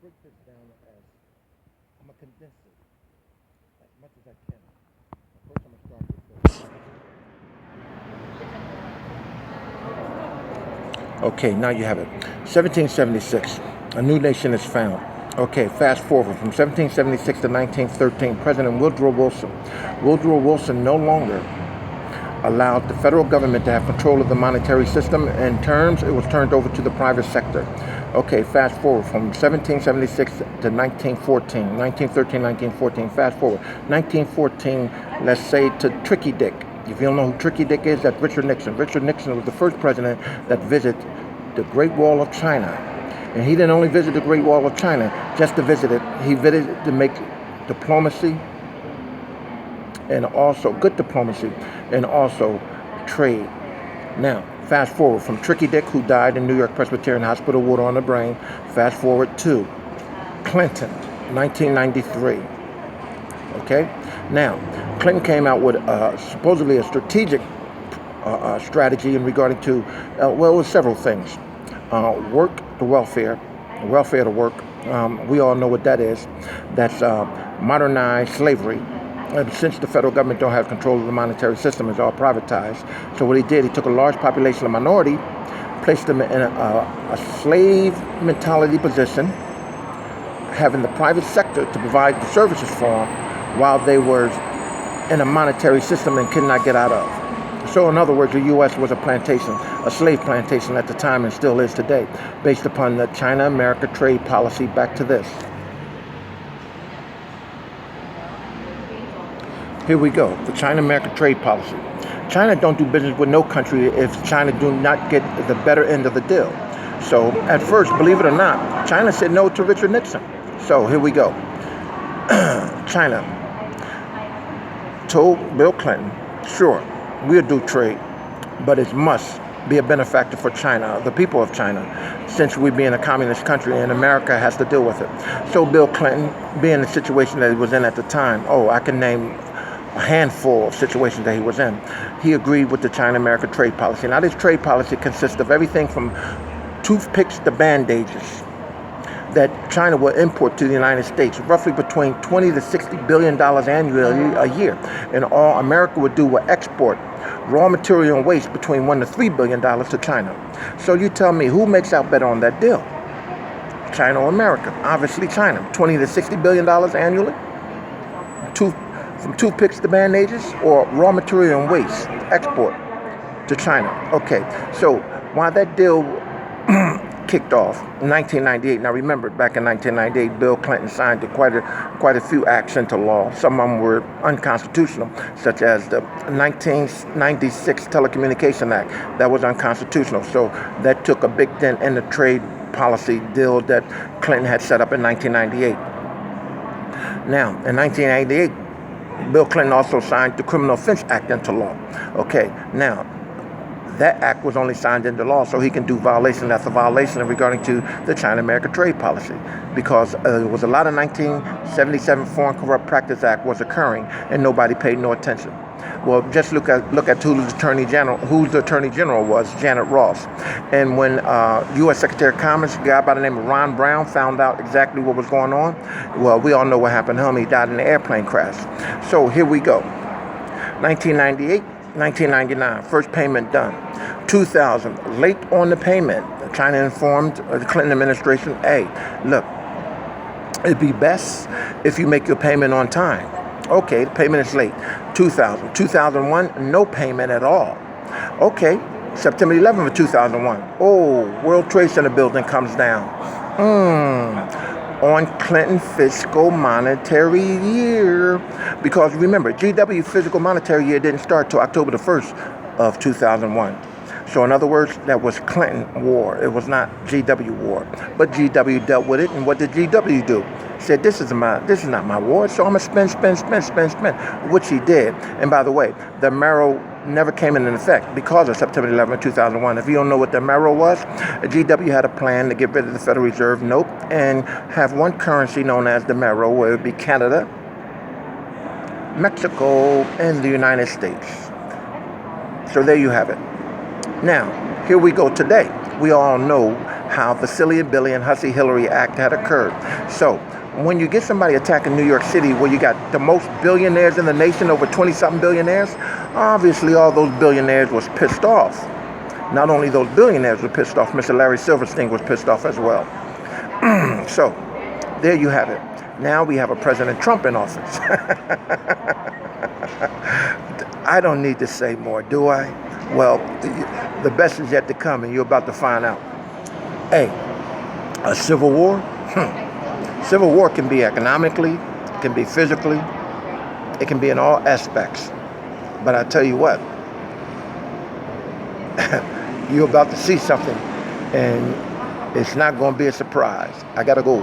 break this down as I'm gonna condense it as much as I can. First, I'm gonna start with Okay, now you have it. 1776, a new nation is found. Okay, fast forward from 1776 to 1913, President Woodrow Wilson. Woodrow Wilson no longer allowed the federal government to have control of the monetary system. In terms, it was turned over to the private sector. Okay, fast forward from 1776 to 1914, 1913, 1914, fast forward. 1914, let's say to Tricky Dick. If you don't know who Tricky Dick is, that's Richard Nixon. Richard Nixon was the first president that visited the Great Wall of China. And he didn't only visit the Great Wall of China just to visit it. He visited to make diplomacy and also good diplomacy and also trade. Now, fast forward from Tricky Dick, who died in New York Presbyterian Hospital, water on the brain. Fast forward to Clinton, 1993. Okay? Now, Clinton came out with supposedly a strategic strategy in regarding to, well, it was several things. Work to welfare to work. We all know what that is. That's modernized slavery. Since the federal government don't have control of the monetary system, it's all privatized. So what he did, he took a large population of minority, placed them in a slave mentality position, having the private sector to provide the services for them while they were in a monetary system and could not get out of. So in other words, the U.S. was a plantation, a slave plantation at the time and still is today, based upon the China-America trade policy. Back to this. Here we go, the China-America trade policy. China don't do business with no country if China do not get the better end of the deal. So at first, believe it or not, China said no to Richard Nixon. So here we go. China told Bill Clinton, sure, we'll do trade, but it must be a benefactor for China, the people of China, since we being a communist country and America has to deal with it. So Bill Clinton, being the situation that he was in at the time, I can name a handful of situations that he was in. He agreed with the China-America trade policy. Now, this trade policy consists of everything from toothpicks to bandages that China will import to the United States, roughly between $20 to $60 billion annually a year. And all America would do will export raw material and waste between $1 to $3 billion to China. So you tell me, who makes out better on that deal? China or America? Obviously China. $20 to $60 billion annually? From toothpicks to bandages, or raw material and waste export to China. Okay, so while that deal kicked off in 1998, now remember, back in 1998, Bill Clinton signed quite a few acts into law. Some of them were unconstitutional, such as the 1996 Telecommunication Act. That was unconstitutional, so that took a big dent in the trade policy deal that Clinton had set up in 1998. Now, in 1998, Bill Clinton also signed the Criminal Offense Act into law. Okay, now, that act was only signed into law so he can do violation after violation regarding to the China-America trade policy, because there was a lot of 1977 Foreign Corrupt Practice Act was occurring and nobody paid no attention. Well, just look at who the Attorney General was, Janet Ross. And when U.S. Secretary of Commerce, a guy by the name of Ron Brown, found out exactly what was going on, well, we all know what happened to him. He died in an airplane crash. So here we go. 1998, 1999, first payment done. 2000, late on the payment. China informed the Clinton administration, hey, look, it'd be best if you make your payment on time. Okay, the payment is late. 2000. 2001, no payment at all. Okay, September 11th of 2001. Oh, World Trade Center building comes down. On Clinton fiscal monetary year. Because remember, GW fiscal monetary year didn't start till October the 1st of 2001. So in other words, that was Clinton war. It was not GW war. But GW dealt with it, and what did GW do? Said, this is not my war, so I'm going to spend, which he did. And by the way, the Marrow never came into effect because of September 11, 2001. If you don't know what the Marrow was, GW had a plan to get rid of the Federal Reserve note and have one currency known as the Marrow, where it would be Canada, Mexico, and the United States. So there you have it. Now, here we go today. We all know how the Silly Billy and Hussy Hillary act had occurred. So when you get somebody attacking New York City, where you got the most billionaires in the nation, over 20-something billionaires, obviously all those billionaires was pissed off. Not only those billionaires were pissed off, Mr. Larry Silverstein was pissed off as well. So there you have it. Now we have a President Trump in office. I don't need to say more, do I? Well, the best is yet to come, and you're about to find out. Hey, a civil war? Civil war can be economically, it can be physically, it can be in all aspects. But I tell you what, you're about to see something, and it's not going to be a surprise. I got to go.